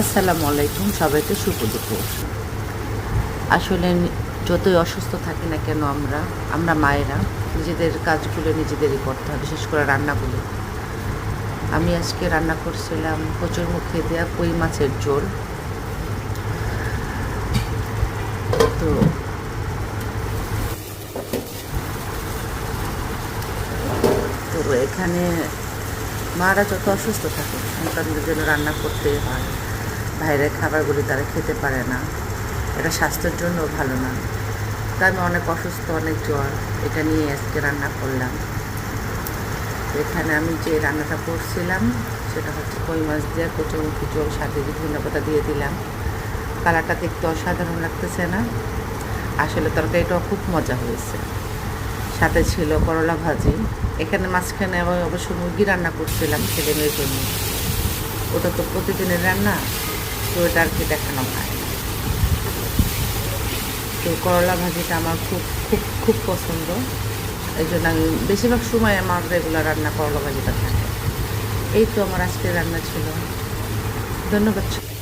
আসসালামু আলাইকুম, সবাইকে শুভ দুপুর। আসলে যতই অসুস্থ থাকি না কেন আমরা মায়েরা নিজেদের কাজগুলো নিজেদেরই করতে হয়, বিশেষ করে রান্নাগুলো। আমি আজকে রান্না করছিলাম কচুরমুখী দেওয়া কই মাছের ঝোল। তো তো এখানে মারা যত অসুস্থ থাকে সন্তানদের জন্য রান্না করতেই হয়। বাইরের খাবারগুলি তারা খেতে পারে না, এটা স্বাস্থ্যের জন্য ভালো না। তা আমি অনেক অসুস্থ, অনেক জ্বর, এটা নিয়ে আজকে রান্না করলাম। এখানে আমি যে রান্নাটা করছিলাম সেটা হচ্ছে কই মাছ দিয়ে কচুরমুখী ঝোল, সাথে বিভিন্ন পাতা দিয়ে দিলাম। কালারটা দেখতে অসাধারণ লাগতেছে না? আসলে তরকারিটাও খুব মজা হয়েছে। সাথে ছিল করলা ভাজি। এখানে মাঝখানে আমি অবশ্য মুরগি রান্না করছিলাম ছেলেমেয়ের জন্য। ওটা তো প্রতিদিনের রান্না, তো ওটা আর কি দেখানো হয় না। তো করলা ভাজিটা আমার খুব খুব খুব পছন্দ, এই জন্য আমি বেশিরভাগ সময় আমার রেগুলার রান্না করলা ভাজিটা থাকে। এই তো আমার আজকের রান্না ছিল। ধন্যবাদ।